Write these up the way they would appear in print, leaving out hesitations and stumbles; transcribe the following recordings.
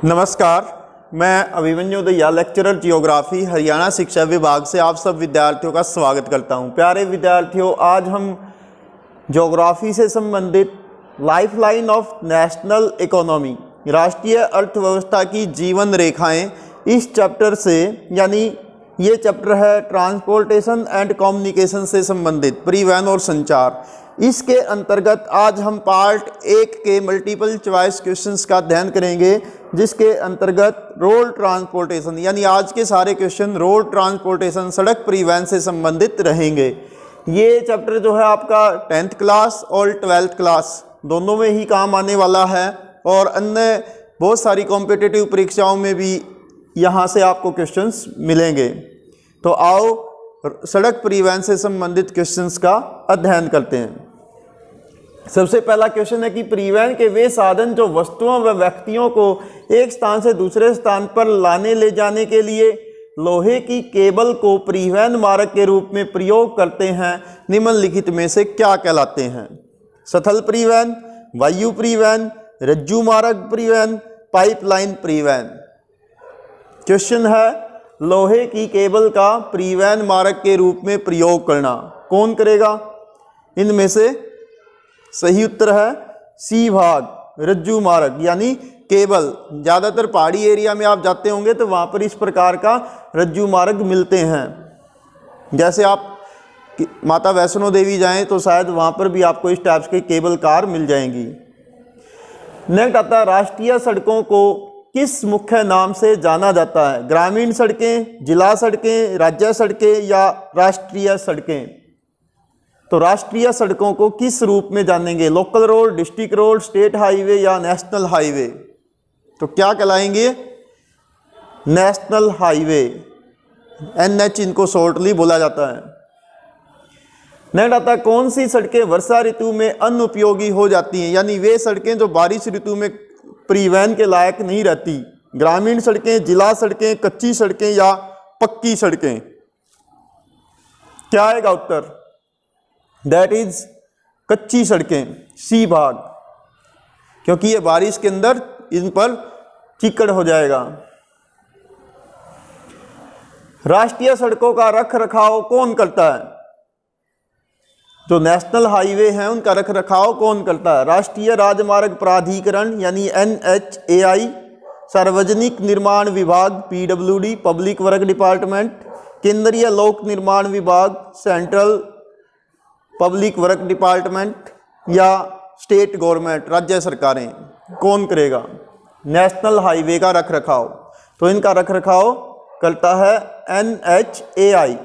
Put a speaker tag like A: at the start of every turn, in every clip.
A: नमस्कार, मैं Abhimanyu Dahiya lecturer geography Haryana शिक्षा विभाग से आप सब विद्यार्थियों का स्वागत करता हूं। प्यारे विद्यार्थियों, आज हम ज्योग्राफी से संबंधित लाइफलाइन ऑफ नेशनल इकोनॉमी, राष्ट्रीय अर्थव्यवस्था की जीवन रेखाएं, इस चैप्टर से, यानी ये चैप्टर है ट्रांसपोर्टेशन एंड कम्युनिकेशन से संबंधित, परिवहन और संचार। इसके अंतर्गत आज हम पार्ट 1 के मल्टीपल चॉइस क्वेश्चंस का अध्ययन करेंगे, जिसके अंतर्गत रोड ट्रांसपोर्टेशन, यानी आज के सारे क्वेश्चन रोड ट्रांसपोर्टेशन, सड़क परिवहन से संबंधित रहेंगे। ये चैप्टर जो है आपका 10th क्लास और 12th क्लास दोनों में ही काम आने वाला है और अन्य बहुत सारी कॉम्पिटिटिव परीक्षाओं में भी यहाँ से आपको क्वेश्चंस मिलेंगे। तो आओ सड़क परिवहन से संबंधित क्वेश्चंस का अध्ययन करते हैं। सबसे पहला क्वेश्चन है कि परिवहन के वे साधन जो वस्तुओं व व्यक्तियों को एक स्थान से दूसरे स्थान पर लाने ले जाने के लिए लोहे की केबल को परिवहन मार्ग के रूप में प्रयोग करते हैं, निम्नलिखित में से क्या कहलाते हैं? स्थल परिवहन, वायु परिवहन, रज्जु मार्ग परिवहन, पाइपलाइन परिवहन। क्वेश्चन है लोहे की केबल का परिवहन मार्ग के रूप में प्रयोग करना कौन करेगा? इनमें से सही उत्तर है सी भाग, रज्जु मार्ग यानी केबल। ज़्यादातर पहाड़ी एरिया में आप जाते होंगे तो वहाँ पर इस प्रकार का रज्जु मार्ग मिलते हैं। जैसे आप माता वैष्णो देवी जाएं तो शायद वहाँ पर भी आपको इस टाइप के केबल कार मिल जाएंगी। नेक्स्ट आता है राष्ट्रीय सड़कों को किस मुख्य नाम से जाना जाता है? ग्रामीण सड़कें, जिला सड़कें, राज्य सड़कें या राष्ट्रीय सड़कें? तो राष्ट्रीय सड़कों को किस रूप में जानेंगे? Local road, district road, state highway या नेशनल हाईवे? तो क्या कहलाएंगे? नेशनल हाईवे, NH इनको शॉर्टली बोला जाता है। नेक्स्ट आता है कौन सी सड़कें वर्षा ऋतु में अनुपयोगी हो जाती हैं, यानी वे सड़कें जो बारिश ऋतु में परिवहन के लायक नहीं रहती? ग्रामीण सड़कें, जिला सड़कें, कच्ची सड़कें या पक्की सड़कें? क्या आएगा उत्तर? दैट इज कच्ची सड़कें, सी भाग, क्योंकि ये बारिश के अंदर इन पर चिकड़ हो जाएगा। राष्ट्रीय सड़कों का रख रखाव कौन करता है? जो नेशनल हाईवे हैं उनका रख रखाव कौन करता है? राष्ट्रीय राजमार्ग प्राधिकरण यानी NHAI, सार्वजनिक निर्माण विभाग PWD, पब्लिक वर्क डिपार्टमेंट, केंद्रीय लोक निर्माण विभाग सेंट्रल पब्लिक वर्क डिपार्टमेंट या स्टेट गवर्नमेंट, राज्य सरकारें, कौन करेगा नेशनल हाईवे का रख रखाव? तो इनका रख रखाव करता है NHAI।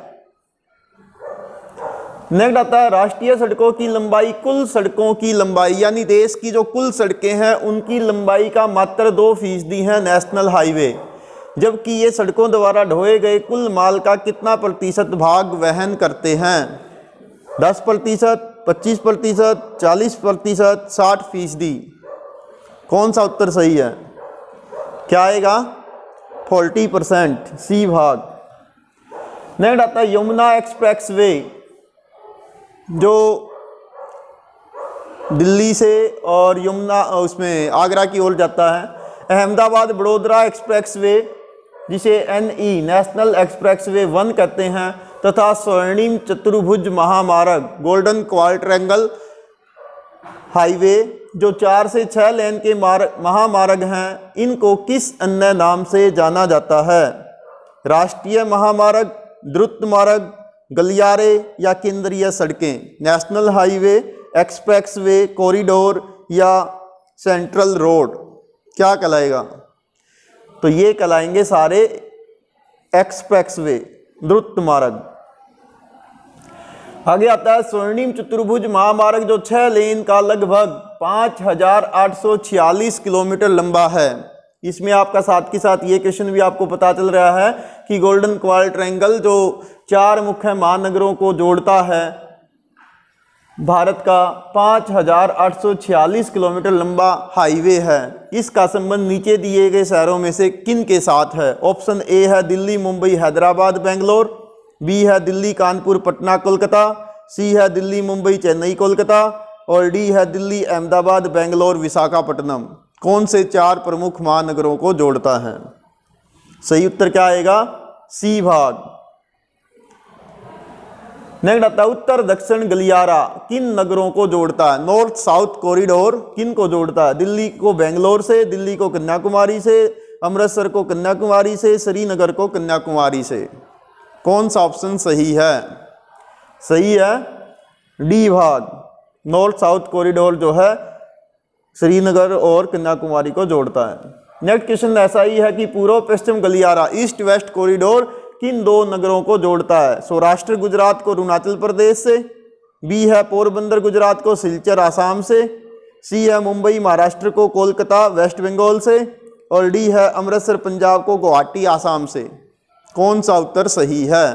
A: नेक्स्ट आता है राष्ट्रीय सड़कों की लंबाई कुल सड़कों की लंबाई, यानी देश की जो कुल सड़कें हैं उनकी लंबाई का मात्र 2% है नेशनल हाईवे, जबकि ये सड़कों द्वारा ढोए गए कुल माल का कितना प्रतिशत भाग वहन करते हैं? 10%, 25%, 40%, 60%? कौन सा उत्तर सही है? क्या आएगा? 40%, सी भाग। नेक्स्ट आता है यमुना एक्सप्रेस वे, जो दिल्ली से और यमुना उसमें आगरा की ओर जाता है। अहमदाबाद बड़ोदरा एक्सप्रेस वे, जिसे NE नेशनल एक्सप्रेस वे 1 कहते हैं, तथा स्वर्णिम चतुर्भुज महामार्ग गोल्डन क्वाड्रेंगल हाईवे, जो 4 से 6 लेन के महामार्ग हैं, इनको किस अन्य नाम से जाना जाता है? राष्ट्रीय महामार्ग, द्रुत मार्ग, गलियारे या केंद्रीय सड़कें? National highway, express way, corridor या सेंट्रल रोड? क्या कहलाएगा? तो ये कहलाएंगे सारे एक्सप्रेस वे, द्रुत मार्ग। आगे आता है स्वर्णिम चतुर्भुज महामार्ग, जो 6 लेन का लगभग 5846 किलोमीटर लंबा है। इसमें आपका साथ के साथ ये क्वेश्चन भी आपको पता चल रहा है कि गोल्डन क्वाड्रेंगल जो 4 मुख्य महानगरों को जोड़ता है, भारत का 5846 किलोमीटर लंबा हाईवे है। इसका संबंध नीचे दिए गए शहरों में से किन के साथ है? ऑप्शन ए है दिल्ली, मुंबई, हैदराबाद, बेंगलोर, बी है दिल्ली, कानपुर, पटना, कोलकाता, सी है दिल्ली, मुंबई, चेन्नई, कोलकाता और डी है दिल्ली, अहमदाबाद, बेंगलोर, विशाखापट्टनम। कौन से 4 प्रमुख महानगरों को जोड़ता है? सही उत्तर क्या आएगा? सी भाग। नेक्स्ट आता है उत्तर दक्षिण गलियारा किन नगरों को जोड़ता है? नॉर्थ साउथ कॉरिडोर किन को जोड़ता है? दिल्ली को बेंगलोर से, दिल्ली को कन्याकुमारी से, अमृतसर को कन्याकुमारी से, श्रीनगर को कन्याकुमारी से। कौन सा ऑप्शन सही है? सही है डी भाग। नॉर्थ साउथ कॉरिडोर जो है श्रीनगर और कन्याकुमारी को जोड़ता है। नेक्स्ट क्वेश्चन ऐसा ही है कि पूर्व पश्चिम गलियारा ईस्ट वेस्ट कॉरिडोर किन 2 नगरों को जोड़ता है? सौराष्ट्र गुजरात को अरुणाचल प्रदेश से, बी है पोरबंदर गुजरात को सिलचर आसाम से, सी है मुंबई महाराष्ट्र को कोलकाता वेस्ट बंगाल से, और डी है अमृतसर पंजाब को गुवाहाटी आसाम से। कौन सा उत्तर सही है?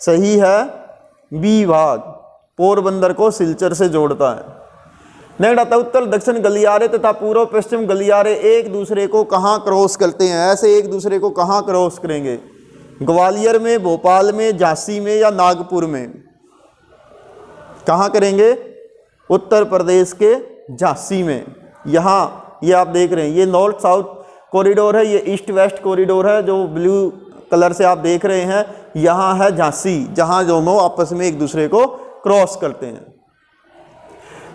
A: सही है बी भाग, पोरबंदर को सिलचर से जोड़ता है। नेक्स्ट आता है उत्तर दक्षिण गलियारे तथा पूर्व पश्चिम गलियारे एक दूसरे को कहाँ क्रॉस करते हैं? ऐसे एक दूसरे को कहाँ क्रॉस करेंगे? ग्वालियर में, भोपाल में, झांसी में या नागपुर में? कहाँ करेंगे? उत्तर प्रदेश के झांसी में। यहाँ ये आप देख रहे हैं, ये नॉर्थ साउथ कॉरिडोर है, ये ईस्ट वेस्ट कॉरिडोर है, जो ब्लू कलर से आप देख रहे हैं। यहाँ है झांसी, जहाँ दोनों आपस में एक दूसरे को क्रॉस करते हैं।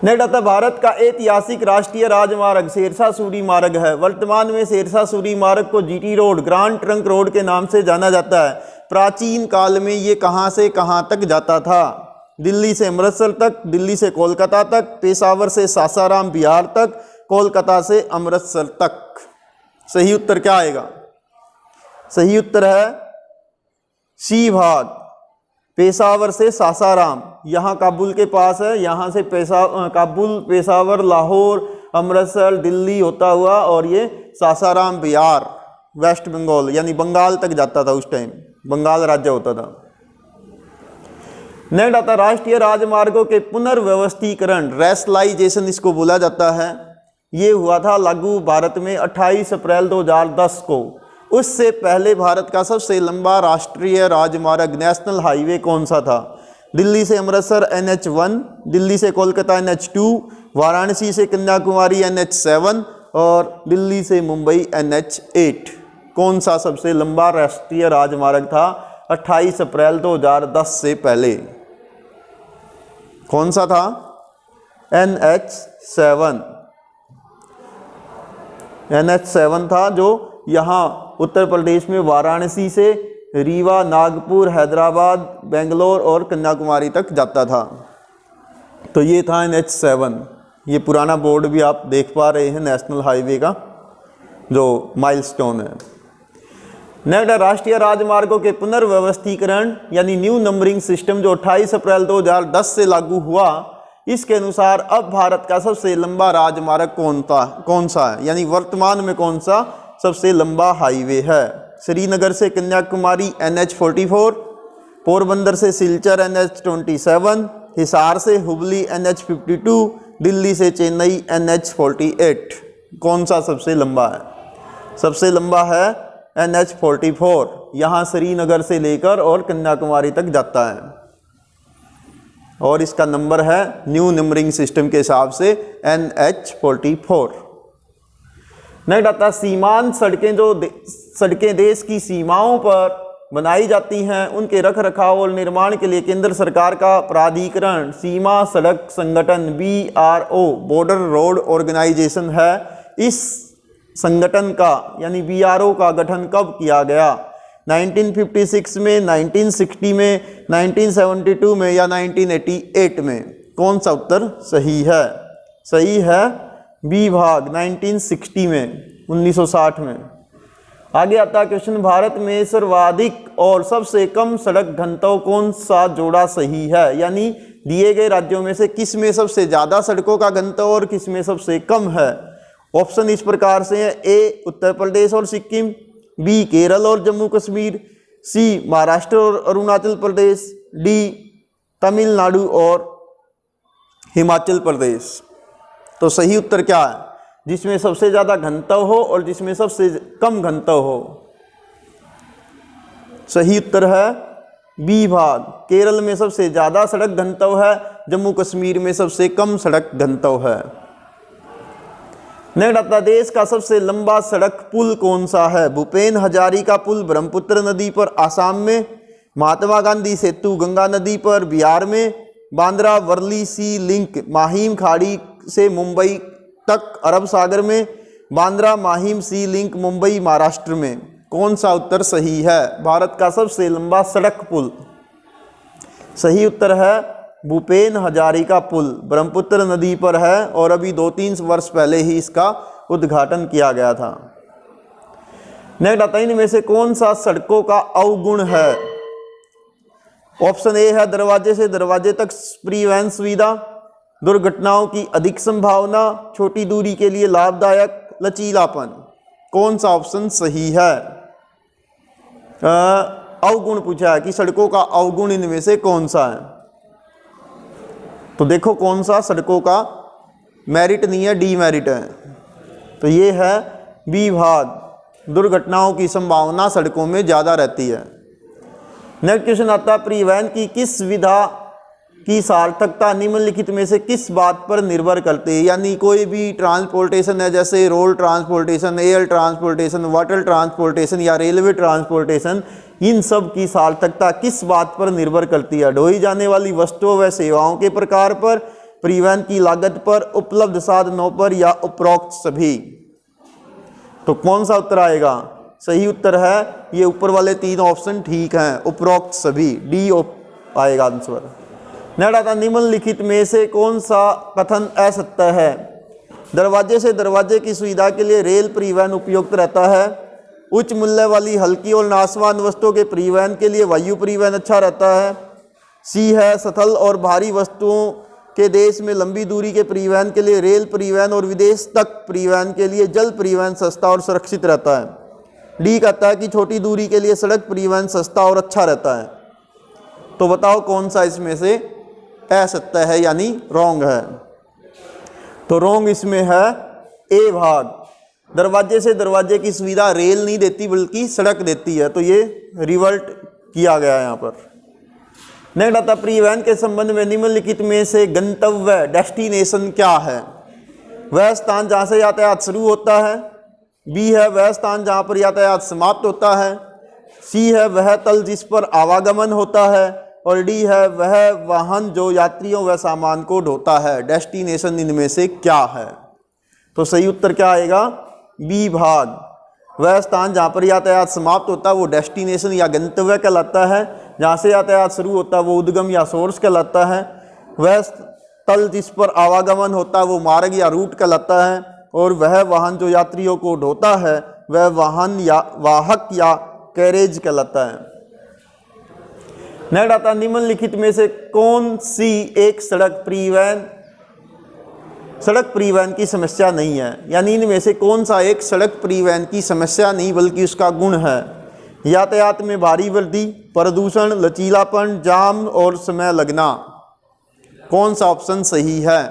A: नेक्स्ट आता है भारत का ऐतिहासिक राष्ट्रीय राजमार्ग शेरशाह सूरी मार्ग है। वर्तमान में शेरशाह सूरी मार्ग को GT road, grand trunk road के नाम से जाना जाता है। प्राचीन काल में ये कहाँ से कहाँ तक जाता था? दिल्ली से अमृतसर तक, दिल्ली से कोलकाता तक, पेशावर से सासाराम बिहार तक, कोलकाता से अमृतसर तक। सही उत्तर क्या आएगा? सही उत्तर है सी भाग, पेशावर से सासाराम। यहाँ काबुल के पास है, यहाँ से काबुल, पेशावर, लाहौर, अमृतसर, दिल्ली होता हुआ और ये सासाराम बिहार वेस्ट बंगाल यानी बंगाल तक जाता था। उस टाइम बंगाल राज्य होता था। नेक्स्ट आता राष्ट्रीय राजमार्गों के पुनर्व्यवस्थीकरण, रैशनलाइजेशन इसको बोला जाता है। ये हुआ था लागू भारत में 28 अप्रैल 2010 को। उससे पहले भारत का सबसे लंबा राष्ट्रीय राजमार्ग नेशनल हाईवे कौन सा था? दिल्ली से अमृतसर NH1, दिल्ली से कोलकाता NH2, वाराणसी से कन्याकुमारी NH7 और दिल्ली से मुंबई NH8। कौन सा सबसे लंबा राष्ट्रीय राजमार्ग था 28 अप्रैल 2010 से पहले? कौन सा था? NH7 था, जो यहाँ उत्तर प्रदेश में वाराणसी से रीवा, नागपुर, हैदराबाद, बेंगलोर और कन्याकुमारी तक जाता था। तो ये था NH7। ये पुराना बोर्ड भी आप देख पा रहे हैं नेशनल हाईवे का जो माइलस्टोन है। नेक्स्ट राष्ट्रीय राजमार्गों के पुनर्व्यवस्थीकरण यानी न्यू नंबरिंग सिस्टम जो 28 अप्रैल 2010 से लागू हुआ। इसके अनुसार अब भारत का सबसे लंबा राजमार्ग कौन सा है, यानी वर्तमान में कौन सा सबसे लंबा हाईवे है? श्रीनगर से कन्याकुमारी NH44, पोरबंदर से सिलचर NH27, हिसार से हुबली NH52, दिल्ली से चेन्नई NH48। कौन सा सबसे लंबा है? सबसे लंबा है NH44। यहाँ श्रीनगर से लेकर और कन्याकुमारी तक जाता है और इसका नंबर है न्यू नंबरिंग सिस्टम के हिसाब से NH44। नेक्स्ट आता सीमांत सड़कें, जो सड़कें देश की सीमाओं पर बनाई जाती हैं उनके रख रखाव और निर्माण के लिए केंद्र सरकार का प्राधिकरण सीमा सड़क संगठन BRO बॉर्डर रोड ऑर्गेनाइजेशन है। इस संगठन का यानी BRO का गठन कब किया गया? 1956 में, 1960 में, 1972 में या 1988 में? कौन सा उत्तर सही है? सही है बी भाग 1960 में, 1960 में। आगे आता है क्वेश्चन, भारत में सर्वाधिक और सबसे कम सड़क घनत्व कौन सा जोड़ा सही है? यानी दिए गए राज्यों में से किस में सबसे ज़्यादा सड़कों का घनत्व और किस में सबसे कम है? ऑप्शन इस प्रकार से है, ए उत्तर प्रदेश और सिक्किम, बी केरल और जम्मू कश्मीर, सी महाराष्ट्र और अरुणाचल प्रदेश, डी तमिलनाडु और हिमाचल प्रदेश। तो सही उत्तर क्या है? जिसमें सबसे ज़्यादा घनत्व हो और जिसमें सबसे कम घनत्व हो। सही उत्तर है बी भाग, केरल में सबसे ज़्यादा सड़क घनत्व है, जम्मू कश्मीर में सबसे कम सड़क घनत्व है। नेक्स्ट आता है, देश का सबसे लंबा सड़क पुल कौन सा है? भूपेन हजारिका पुल ब्रह्मपुत्र नदी पर आसाम में, महात्मा गांधी सेतु गंगा नदी पर बिहार में, बांद्रा वर्ली सी लिंक माहिम खाड़ी से मुंबई तक अरब सागर में, बांद्रा माहिम सी लिंक मुंबई महाराष्ट्र में। कौन सा उत्तर सही है? भारत का सबसे लंबा सड़क पुल, सही उत्तर है भूपेन हजारिका पुल, ब्रह्मपुत्र नदी पर है और अभी 2-3 वर्ष पहले ही इसका उद्घाटन किया गया था। नेक्स्ट आता है, इनमें से कौन सा सड़कों का अवगुण है? ऑप्शन ए है दरवाजे से दरवाजे तक परिवहन सुविधा, दुर्घटनाओं की अधिक संभावना, छोटी दूरी के लिए लाभदायक, लचीलापन। कौन सा ऑप्शन सही है? अवगुण पूछा है कि सड़कों का अवगुण इनमें से कौन सा है? तो देखो कौन सा सड़कों का मेरिट नहीं है, डीमेरिट है। तो ये है बी भाग, दुर्घटनाओं की संभावना सड़कों में ज़्यादा रहती है। नेक्स्ट क्वेश्चन आता है, परिवहन की किस विधा की सार्थकता निम्नलिखित में से किस बात पर निर्भर करती है? यानी कोई भी ट्रांसपोर्टेशन है, जैसे road transportation, air transportation, water transportation या रेलवे ट्रांसपोर्टेशन, इन सब की सार्थकता किस बात पर निर्भर करती है? ढोई जाने वाली वस्तुओं व सेवाओं के प्रकार पर, परिवहन की लागत पर, उपलब्ध साधनों पर या उपरोक्त सभी। तो कौन सा उत्तर आएगा? सही उत्तर है ये ऊपर वाले 3 ऑप्शन ठीक हैं, उपरोक्त सभी, डी आएगा आंसर। नेक्स्ट आता, निम्नलिखित में से कौन सा कथन असत्य है? दरवाजे से दरवाजे की सुविधा के लिए रेल परिवहन उपयुक्त रहता है, उच्च मूल्य वाली हल्की और नाशवान वस्तुओं के परिवहन के लिए वायु परिवहन अच्छा रहता है। सी है, स्थल और भारी वस्तुओं के देश में लंबी दूरी के परिवहन के लिए रेल परिवहन और विदेश तक परिवहन के लिए जल परिवहन सस्ता और सुरक्षित रहता है। डी कहता है कि छोटी दूरी के लिए सड़क परिवहन सस्ता और अच्छा रहता है। तो बताओ कौन सा इसमें से असत्य है यानी रॉन्ग है? तो रॉन्ग इसमें है ए भाग, दरवाजे से दरवाजे की सुविधा रेल नहीं देती बल्कि सड़क देती है। तो ये रिवर्ट किया गया है यहाँ पर। नेक्स्ट आता, परिवहन के संबंध में निम्नलिखित में से गंतव्य डेस्टिनेशन क्या है? वह स्थान जहाँ से यातायात शुरू होता है, बी है वह स्थान जहाँ पर यातायात समाप्त होता है, सी है वह तल जिस पर आवागमन होता है, और डी है वह वाहन जो यात्रियों व सामान को ढोता है। डेस्टिनेशन इनमें से क्या है? तो सही उत्तर क्या आएगा? बी भाग, वह स्थान जहाँ पर यातायात समाप्त होता है वो डेस्टिनेशन या गंतव्य कहलाता है, जहाँ से यातायात शुरू होता है वो उद्गम या सोर्स कहलाता है, वह तल जिस पर आवागमन होता है वो मार्ग या रूट कहलाता है, और वह वाहन जो यात्रियों को ढोता है वह वाहन या वाहक या कैरेज कहलाता है। नेक्स्ट आता, निम्नलिखित में से कौन सी एक सड़क परिवहन की समस्या नहीं है? यानी इनमें से कौन सा एक सड़क परिवहन की समस्या नहीं बल्कि उसका गुण है? यातायात में भारी वृद्धि, प्रदूषण, लचीलापन, जाम और समय लगना। कौन सा ऑप्शन सही है?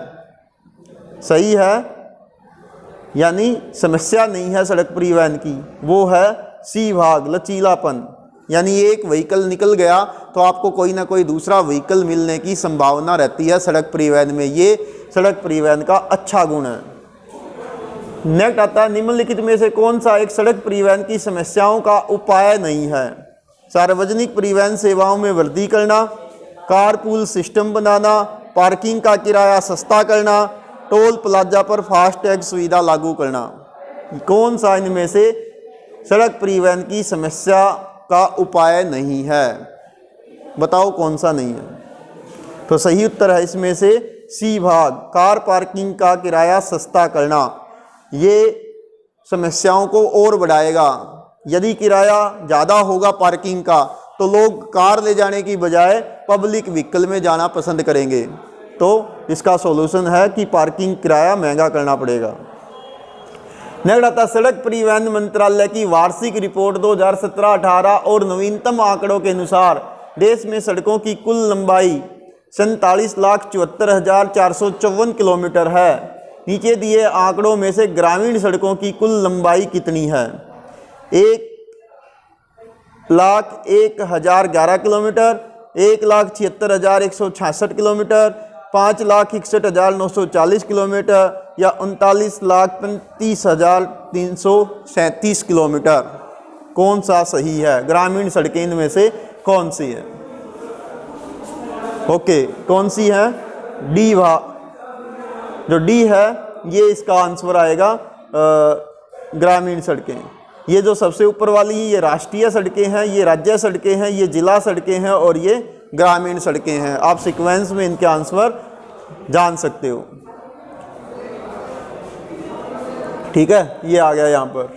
A: सही है यानी समस्या नहीं है सड़क परिवहन की, वो है सी भाग, लचीलापन। यानी एक व्हीकल निकल गया तो आपको कोई ना कोई दूसरा व्हीकल मिलने की संभावना रहती है सड़क परिवहन में, ये सड़क परिवहन का अच्छा गुण है। नेक्स्ट आता है, निम्नलिखित में से कौन सा एक सड़क परिवहन की समस्याओं का उपाय नहीं है? सार्वजनिक परिवहन सेवाओं में वृद्धि करना, कारपूल सिस्टम बनाना, पार्किंग का किराया सस्ता करना, टोल प्लाजा पर फास्टैग सुविधा लागू करना। कौन सा इनमें से सड़क परिवहन की समस्या का उपाय नहीं है? बताओ कौन सा नहीं है? तो सही उत्तर है इसमें से सी भाग, कार पार्किंग का किराया सस्ता करना। ये समस्याओं को और बढ़ाएगा। यदि किराया ज़्यादा होगा पार्किंग का तो लोग कार ले जाने की बजाय पब्लिक व्हीकल में जाना पसंद करेंगे। तो इसका सॉल्यूशन है कि पार्किंग किराया महंगा करना पड़ेगा। नेक्स्ट आता, सड़क परिवहन मंत्रालय की वार्षिक रिपोर्ट 2017-18 और नवीनतम आंकड़ों के अनुसार देश में सड़कों की कुल लंबाई 47,74,454 किलोमीटर है। नीचे दिए आंकड़ों में से ग्रामीण सड़कों की कुल लंबाई कितनी है? 1,01,011 किलोमीटर, 1,76,166 किलोमीटर, 5,61,940 किलोमीटर या 39,35,337 किलोमीटर। कौन सा सही है? ग्रामीण सड़कें इनमें से कौन सी है? ओके, कौन सी है? डी जो डी है ये इसका आंसर आएगा ग्रामीण सड़कें। ये जो सबसे ऊपर वाली ये राष्ट्रीय सड़कें हैं, ये राज्य सड़कें हैं, ये जिला सड़कें हैं और ये ग्रामीण सड़कें हैं। आप सीक्वेंस में इनके आंसर जान सकते हो। ठीक है, ये आ गया यहाँ पर।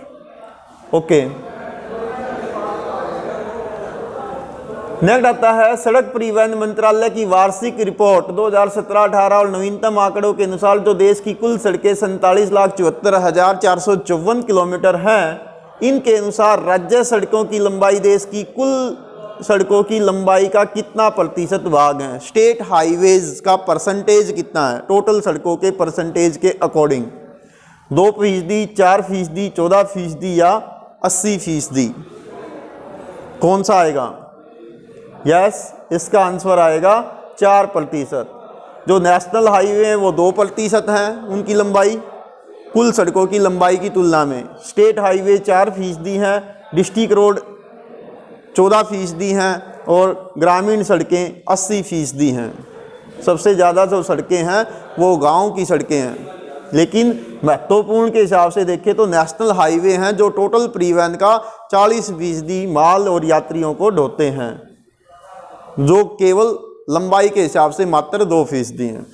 A: ओके, नेक्स्ट आता है सड़क परिवहन मंत्रालय की वार्षिक रिपोर्ट 2017-18 और नवीनतम आंकड़ों के अनुसार जो देश की कुल सड़कें 47,74,454 किलोमीटर हैं, इनके अनुसार राज्य सड़कों की लंबाई देश की कुल सड़कों की लंबाई का कितना प्रतिशत भाग है? स्टेट हाईवेज का परसेंटेज कितना है टोटल सड़कों के परसेंटेज के अकॉर्डिंग? 2%, 4%, 14% या 80%? कौन सा आएगा? यस, इसका आंसर आएगा 4%। जो नेशनल हाईवे हैं वो 2% हैं उनकी लंबाई कुल सड़कों की लंबाई की तुलना में। स्टेट हाईवे 4% हैं, डिस्ट्रिक्ट रोड 14% हैं और ग्रामीण सड़कें 80% हैं। सबसे ज़्यादा जो सड़कें हैं वो गांव की सड़कें हैं, लेकिन महत्वपूर्ण के हिसाब से देखें तो नेशनल हाईवे हैं जो टोटल परिवहन का 40% माल और यात्रियों को ढोते हैं, जो केवल लंबाई के हिसाब से मात्र 2% हैं।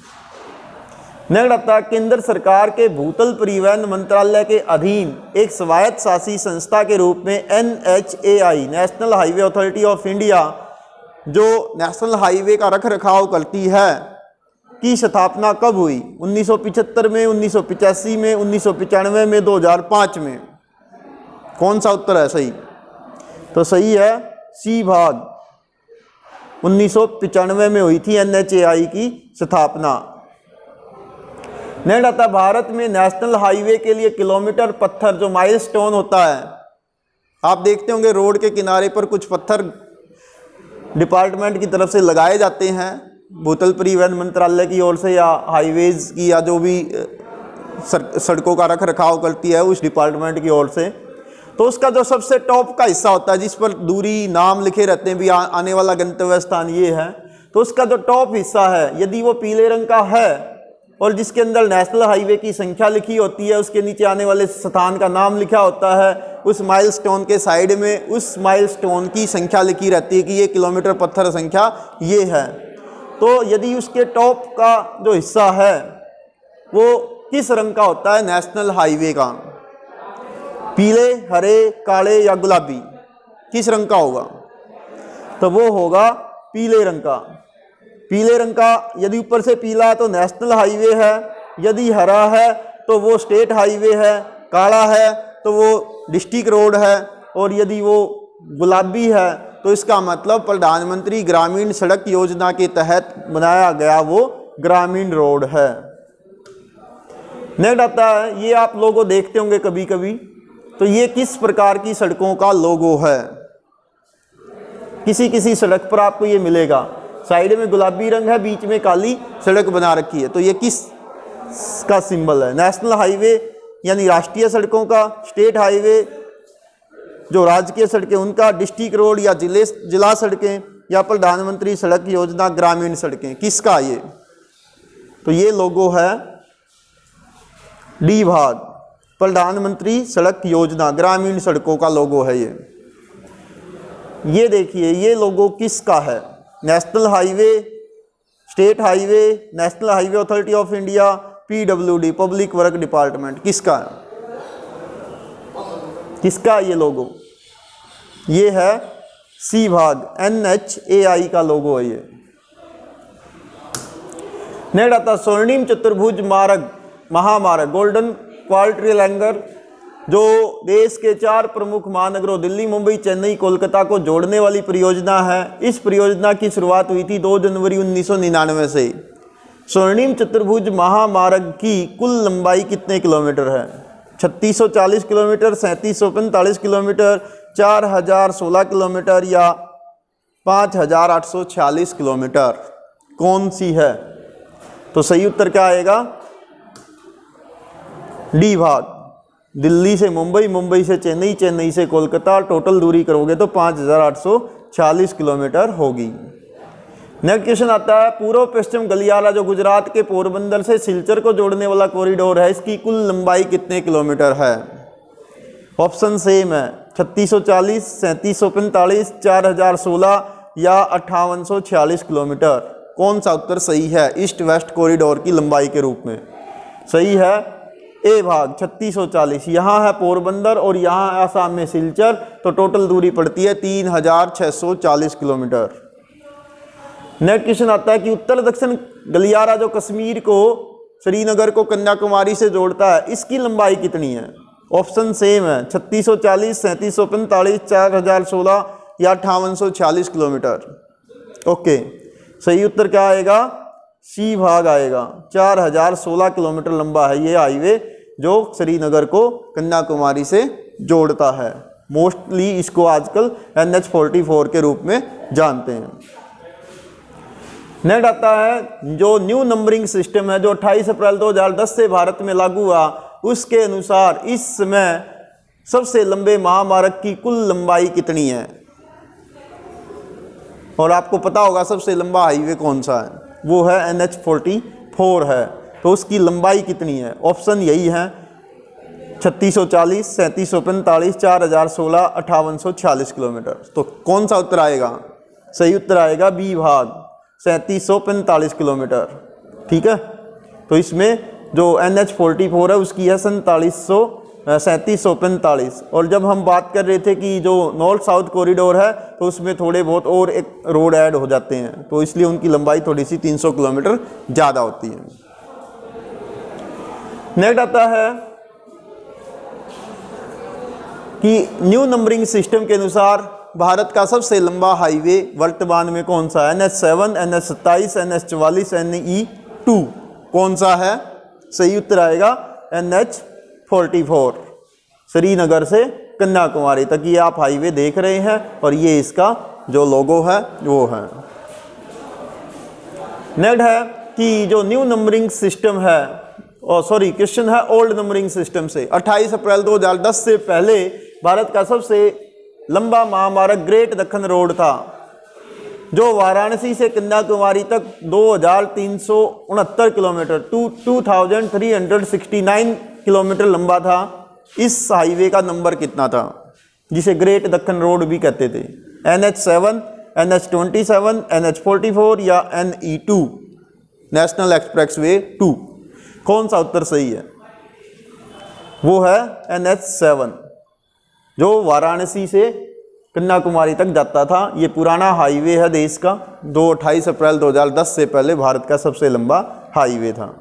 A: नेक्स्ट आता है केंद्र सरकार के भूतल परिवहन मंत्रालय के अधीन एक स्वायत्त शासी संस्था के रूप में NHAI national highway authority of India जो नेशनल हाईवे का रख रखाव करती है की स्थापना कब हुई? 1975 में, 1985 में, 1995 में, 2005 में? कौन सा उत्तर है सही? तो सही है सी भाग, 1995 में हुई थी NHAI की स्थापना। नेक्स्ट आता भारत में नेशनल हाईवे के लिए किलोमीटर पत्थर जो माइलस्टोन होता है, आप देखते होंगे रोड के किनारे पर कुछ पत्थर डिपार्टमेंट की तरफ से लगाए जाते हैं, भूतल परिवहन मंत्रालय की ओर से या हाईवेज की या जो भी सड़कों का रख रखाव करती है उस डिपार्टमेंट की ओर से। तो उसका जो सबसे टॉप का हिस्सा होता है जिस पर दूरी नाम लिखे रहते हैं भी आने वाला गंतव्य स्थान ये है, तो उसका जो टॉप हिस्सा है यदि वो पीले रंग का है और जिसके अंदर नेशनल हाईवे की संख्या लिखी होती है, उसके नीचे आने वाले स्थान का नाम लिखा होता है, उस माइलस्टोन के साइड में उस माइलस्टोन की संख्या लिखी रहती है कि ये किलोमीटर पत्थर संख्या ये है। तो यदि उसके टॉप का जो हिस्सा है वो किस रंग का होता है नेशनल हाईवे का? पीले, हरे, काले या गुलाबी? किस रंग का होगा? तो वो होगा पीले रंग का। पीले रंग का यदि ऊपर से पीला है तो नेशनल हाईवे है, यदि हरा है तो वो स्टेट हाईवे है, काला है तो वो डिस्ट्रिक्ट रोड है और यदि वो गुलाबी है तो इसका मतलब प्रधानमंत्री ग्रामीण सड़क योजना के तहत बनाया गया वो ग्रामीण रोड है। नेक्स्ट आता है, ये आप लोगों देखते होंगे कभी कभी, तो ये किस प्रकार की सड़कों का लोगो है? किसी किसी सड़क पर आपको ये मिलेगा, साइड में गुलाबी रंग है, बीच में काली सड़क बना रखी है, तो ये किस का सिंबल है? नेशनल हाईवे यानी राष्ट्रीय सड़कों का, स्टेट हाईवे जो राज्य सड़कें उनका, डिस्ट्रिक्ट रोड या जिला सड़कें या प्रधानमंत्री सड़क योजना ग्रामीण सड़कें? किसका ये? तो ये लोगो है डी भाग, प्रधानमंत्री सड़क योजना ग्रामीण सड़कों का लोगो है ये देखिए ये लोगो किसका है? National highway, state highway, national highway authority of India, PWD public work department, किसका है? किसका ये लोगो? ये है सी भाग, NHAI का लोगो है ये। नेक्स्ट आता स्वर्णिम चतुर्भुज मार्ग महामार्ग गोल्डन क्वाड्रिलेंगर जो देश के 4 प्रमुख महानगरों दिल्ली, मुंबई, चेन्नई, कोलकाता को जोड़ने वाली परियोजना है। इस परियोजना की शुरुआत हुई थी 2 जनवरी 1999 से। स्वर्णिम चतुर्भुज महामार्ग की कुल लंबाई कितने किलोमीटर है? 3640 किलोमीटर, 3745 किलोमीटर, 4016 किलोमीटर या 5846 किलोमीटर? कौन सी है? तो सही उत्तर क्या आएगा? डी भाग। दिल्ली से मुंबई, मुंबई से चेन्नई, चेन्नई से कोलकाता, टोटल दूरी करोगे तो 5840 किलोमीटर होगी। नेक्स्ट क्वेश्चन आता है, पूर्व पश्चिम गलियारा जो गुजरात के पोरबंदर से सिलचर को जोड़ने वाला कॉरिडोर है, इसकी कुल लंबाई कितने किलोमीटर है? ऑप्शन सेम है, 3640, 3745, 4016 या 5846 किलोमीटर। कौन सा उत्तर सही है ईस्ट वेस्ट कॉरिडोर की लंबाई के रूप में? सही है ए भाग 3640। यहाँ है पोरबंदर और यहाँ है आसाम में सिलचर, तो टोटल दूरी पड़ती है 3640 किलोमीटर। नेक्स्ट क्वेश्चन आता है कि उत्तर दक्षिण गलियारा जो कश्मीर को, श्रीनगर को कन्याकुमारी से जोड़ता है, इसकी लंबाई कितनी है? ऑप्शन सेम है, 3640, 3745, 4016 या 5846 किलोमीटर। ओके, सही उत्तर क्या आएगा? सी भाग आएगा। 4016 किलोमीटर लंबा है ये हाईवे जो श्रीनगर को कन्याकुमारी से जोड़ता है। मोस्टली इसको आजकल NH44 के रूप में जानते हैं। नेक्स्ट आता है जो न्यू नंबरिंग सिस्टम है जो 28 अप्रैल 2010 से भारत में लागू हुआ, उसके अनुसार इस समय सबसे लंबे महामार्ग की कुल लंबाई कितनी है? और आपको पता होगा सबसे लंबा हाईवे कौन सा है, वो है NH44 है, तो उसकी लंबाई कितनी है? ऑप्शन यही है, 3640, 3745, 4016, 5846 किलोमीटर। तो कौन सा उत्तर आएगा? सही उत्तर आएगा बी भाग 3745 किलोमीटर। ठीक है, तो इसमें जो NH44 है उसकी है 3745। और जब हम बात कर रहे थे कि जो नॉर्थ साउथ कॉरिडोर है तो उसमें थोड़े बहुत और एक रोड ऐड हो जाते हैं, तो इसलिए उनकी लंबाई थोड़ी सी 300 किलोमीटर ज़्यादा होती है। नेक्स्ट आता है कि न्यू नंबरिंग सिस्टम के अनुसार भारत का सबसे लंबा हाईवे वर्तमान में कौन सा है? NH7, NH27, NH44, NE2 कौन सा है? सही उत्तर आएगा NH44। श्रीनगर से कन्याकुमारी तक ये आप हाईवे देख रहे हैं और ये इसका जो लोगो है वो है। नेक्स्ट है कि जो न्यू नंबरिंग सिस्टम है, क्वेश्चन है ओल्ड नंबरिंग सिस्टम से 28 अप्रैल 2010 से पहले भारत का सबसे लंबा महामार्ग ग्रेट दक्खन रोड था जो वाराणसी से कन्याकुमारी तक 2369 किलोमीटर 2369 किलोमीटर लंबा था। इस हाईवे का नंबर कितना था जिसे ग्रेट दक्खन रोड भी कहते थे? NH7, NH27, NH44 या NE2 नेशनल एक्सप्रेसवे 2? कौन सा उत्तर सही है? वो है NH7 जो वाराणसी से कन्याकुमारी तक जाता था। ये पुराना हाईवे है देश का, 28 अप्रैल 2010 से पहले भारत का सबसे लंबा हाईवे था।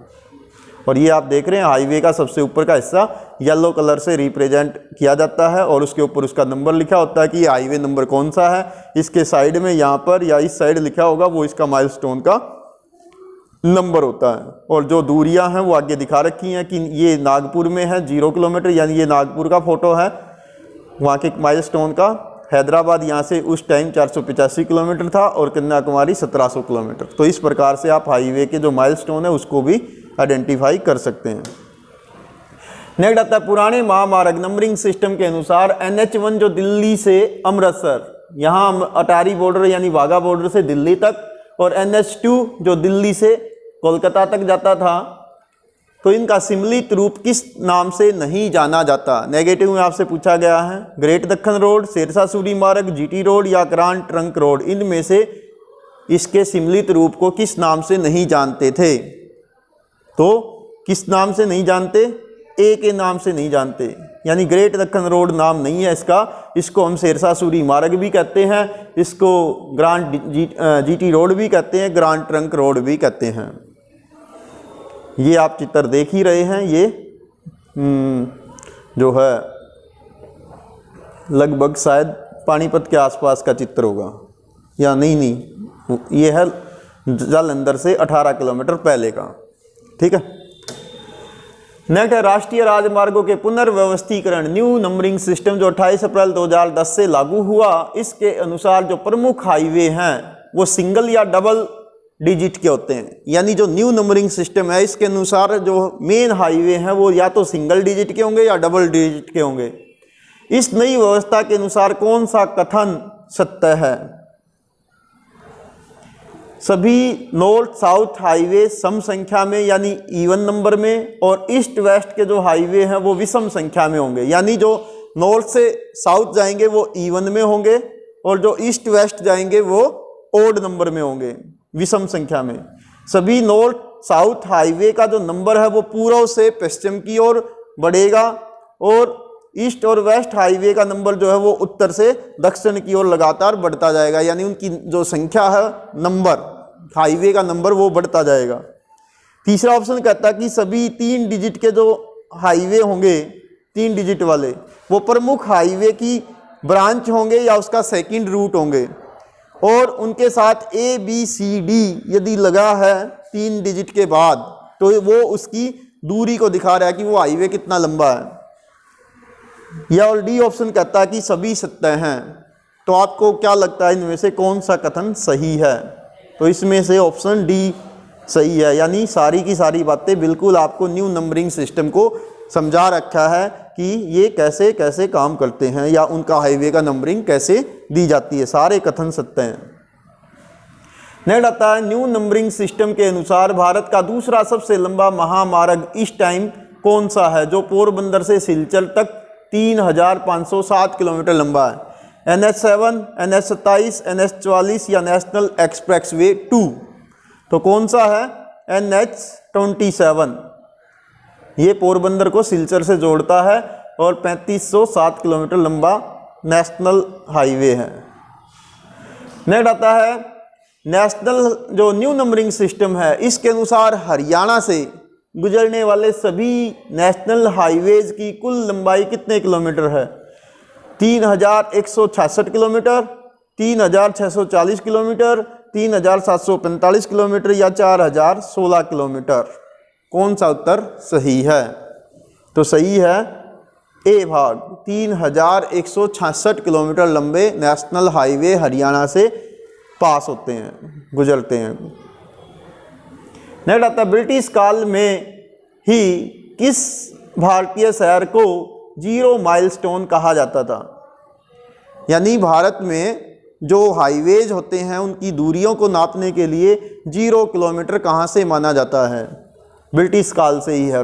A: और ये आप देख रहे हैं हाईवे का सबसे ऊपर का हिस्सा येलो कलर से रिप्रेजेंट किया जाता है और उसके ऊपर उसका नंबर लिखा होता है कि ये हाईवे नंबर कौन सा है। इसके साइड में यहाँ पर या इस साइड लिखा होगा वो इसका माइलस्टोन का नंबर होता है। और जो दूरियां हैं वो आगे दिखा रखी हैं कि ये नागपुर में है 0 किलोमीटर, यानी ये नागपुर का फोटो है वहाँ के माइलस्टोन का। हैदराबाद यहाँ से उस टाइम 485 किलोमीटर था और कन्याकुमारी 1700 किलोमीटर। तो इस प्रकार से आप हाईवे के जो माइलस्टोन है उसको भी आइडेंटिफाई कर सकते हैं। नेक्स्ट आता है पुराने महामार्ग नंबरिंग सिस्टम के अनुसार NH1 जो दिल्ली से अमृतसर, यहाँ अटारी बॉर्डर यानी वाघा बॉर्डर से दिल्ली तक, और NH2 जो दिल्ली से कोलकाता तक जाता था, तो इनका सम्मिलित रूप किस नाम से नहीं जाना जाता? नेगेटिव में आपसे पूछा गया है। ग्रेट दक्खन रोड, शेरशाह सूरी मार्ग, GT रोड या ग्रांड ट्रंक रोड, इनमें से इसके सम्मिलित रूप को किस नाम से नहीं जानते थे? तो किस नाम से नहीं जानते? ए के नाम से नहीं जानते, यानी ग्रेट दक्खन रोड नाम नहीं है इसका। इसको हम शेरशाह सूरी मार्ग भी कहते हैं, इसको ग्रांड GT रोड भी कहते हैं, ग्रांड ट्रंक रोड भी कहते हैं। ये आप चित्र देख ही रहे हैं, ये जो है लगभग शायद पानीपत के आसपास का चित्र होगा, या नहीं, ये है जालंधर से 18 किलोमीटर पहले का। ठीक है। नेक्स्ट है राष्ट्रीय राजमार्गों के पुनर्व्यवस्थीकरण न्यू नंबरिंग सिस्टम जो 28 अप्रैल 2010 से लागू हुआ। इसके अनुसार जो प्रमुख हाईवे हैं वो सिंगल या डबल डिजिट के होते हैं, यानी जो न्यू नंबरिंग सिस्टम है इसके अनुसार जो मेन हाईवे हैं वो या तो सिंगल डिजिट के होंगे या डबल डिजिट के होंगे। इस नई व्यवस्था के अनुसार कौन सा कथन सत्य है? सभी नॉर्थ साउथ हाईवे सम संख्या में यानी इवन नंबर में, और ईस्ट वेस्ट के जो हाईवे हैं वो विषम संख्या में होंगे, यानी जो नॉर्थ से साउथ जाएंगे वो इवन में होंगे और जो ईस्ट वेस्ट जाएंगे वो ओड नंबर में होंगे, विषम संख्या में। सभी नॉर्थ साउथ हाईवे का जो नंबर है वो पूर्व से पश्चिम की ओर बढ़ेगा और ईस्ट और वेस्ट हाईवे का नंबर जो है वो उत्तर से दक्षिण की ओर लगातार बढ़ता जाएगा, यानी उनकी जो संख्या है नंबर हाईवे का नंबर वो बढ़ता जाएगा। तीसरा ऑप्शन कहता है कि सभी 3 डिजिट के जो हाईवे होंगे 3 डिजिट वाले वो प्रमुख हाईवे की ब्रांच होंगे या उसका सेकंड रूट होंगे, और उनके साथ ABCD यदि लगा है 3 डिजिट के बाद तो वो उसकी दूरी को दिखा रहा है कि वो हाईवे कितना लंबा है। या और डी ऑप्शन कहता है कि सभी सत्य हैं। तो आपको क्या लगता है इनमें से कौन सा कथन सही है? तो इसमें से ऑप्शन डी सही है, यानी सारी की सारी बातें बिल्कुल आपको न्यू नंबरिंग सिस्टम को समझा रखा है कि ये कैसे कैसे काम करते हैं या उनका हाईवे का नंबरिंग कैसे दी जाती है, सारे कथन सत्य हैं। नेक्स्ट आता है न्यू नंबरिंग सिस्टम के अनुसार भारत का दूसरा सबसे लंबा महामार्ग इस टाइम कौन सा है, जो पोरबंदर से सिलचर तक 3507 किलोमीटर लंबा है? NH7, NH27, NH44 या नेशनल एक्सप्रेसवे 2? तो कौन सा है? NH27। ये पोरबंदर को सिलचर से जोड़ता है और 3507 किलोमीटर लंबा नेशनल हाईवे है। नेक्स्ट आता है नेशनल जो न्यू नंबरिंग सिस्टम है इसके अनुसार हरियाणा से गुजरने वाले सभी नेशनल हाईवेज की कुल लंबाई कितने किलोमीटर है? 3166 किलोमीटर, 3640 किलोमीटर, 3745 किलोमीटर या 4016 किलोमीटर? कौन सा उत्तर सही है? तो सही है ए भाग, 3166 किलोमीटर लंबे नेशनल हाईवे हरियाणा से पास होते हैं, गुजरते हैं। नेक्स्ट आता है ब्रिटिश काल में ही किस भारतीय शहर को 0 माइलस्टोन कहा जाता था? यानी भारत में जो हाईवेज होते हैं उनकी दूरियों को नापने के लिए 0 किलोमीटर कहाँ से माना जाता है? ब्रिटिश काल से ही है।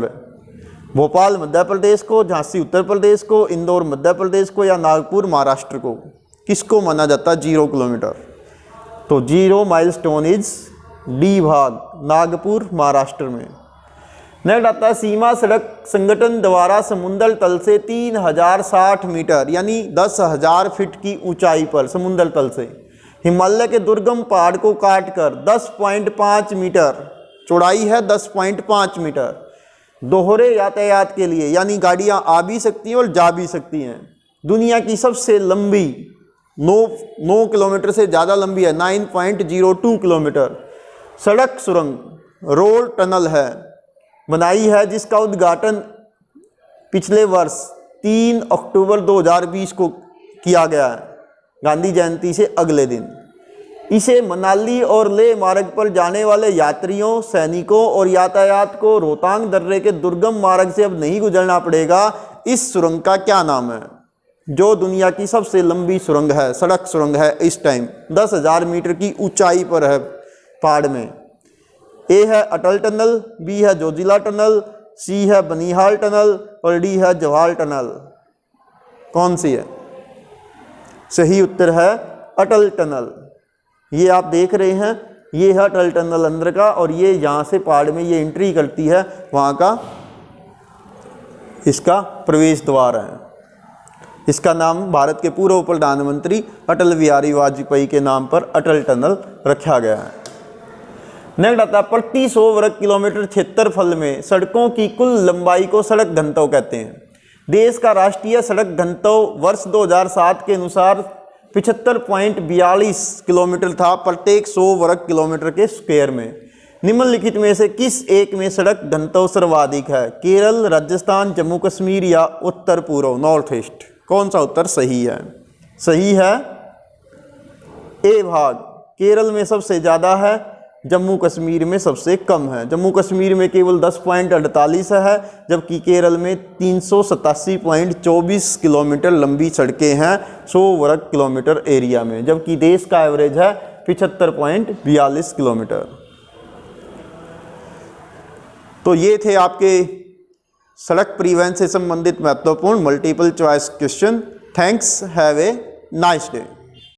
A: भोपाल मध्य प्रदेश को, झांसी उत्तर प्रदेश को, इंदौर मध्य प्रदेश को या नागपुर महाराष्ट्र को? किसको माना जाता है 0 किलोमीटर? तो 0 माइलस्टोन इज डी भाग, नागपुर महाराष्ट्र में। नेक्स्ट आता है सीमा सड़क संगठन द्वारा समुद्र तल से 3060 मीटर यानी 10,000 फीट की ऊंचाई पर समुद्र तल से हिमालय के दुर्गम पहाड़ को काटकर 10.5 मीटर चौड़ाई है, 10.5 मीटर दोहरे यातायात के लिए, यानी गाड़ियां आ भी सकती हैं और जा भी सकती हैं, दुनिया की सबसे लंबी 9 किलोमीटर से ज़्यादा लंबी है, 9.02 किलोमीटर सड़क सुरंग रोड टनल है बनाई है, जिसका उद्घाटन पिछले वर्ष 3 अक्टूबर 2020 को किया गया है, गांधी जयंती से अगले दिन। इसे मनाली और लेह मार्ग पर जाने वाले यात्रियों, सैनिकों और यातायात को रोहतांग दर्रे के दुर्गम मार्ग से अब नहीं गुजरना पड़ेगा। इस सुरंग का क्या नाम है, जो दुनिया की सबसे लंबी सुरंग है, सड़क सुरंग है, इस टाइम 10,000 मीटर की ऊंचाई पर है पहाड़ में? ए है अटल टनल, बी है जोजिला टनल, सी है बनिहाल टनल और डी है जवाहर टनल? कौन सी है? सही उत्तर है अटल टनल। ये आप देख रहे हैं, ये है अटल टनल अंदर का, और ये यहाँ से पहाड़ में ये एंट्री करती है, वहाँ का इसका प्रवेश द्वार है। इसका नाम भारत के पूर्व प्रधानमंत्री अटल बिहारी वाजपेयी के नाम पर अटल टनल रखा गया है। नेक्स्ट आता है प्रति 100 वर्ग किलोमीटर क्षेत्रफल में सड़कों की कुल लंबाई को सड़क घनत्व कहते हैं। देश का राष्ट्रीय सड़क घनत्व वर्ष 2007 के अनुसार 75.42 किलोमीटर था प्रत्येक 100 वर्ग किलोमीटर के स्क्वायर में। निम्नलिखित में से किस एक में सड़क घनत्व सर्वाधिक है? केरल, राजस्थान, जम्मू कश्मीर या उत्तर पूर्व नॉर्थ ईस्ट? कौन सा उत्तर सही है? सही है ए भाग, केरल में सबसे ज़्यादा है जम्मू कश्मीर में सबसे कम है। जम्मू कश्मीर में केवल 10.48 है, जबकि केरल में 387.24 किलोमीटर लंबी सड़कें हैं 100 वर्ग किलोमीटर एरिया में, जबकि देश का एवरेज है 75.42 किलोमीटर। तो ये थे आपके सड़क परिवहन से संबंधित महत्वपूर्ण multiple choice question. Thanks, have a nice day.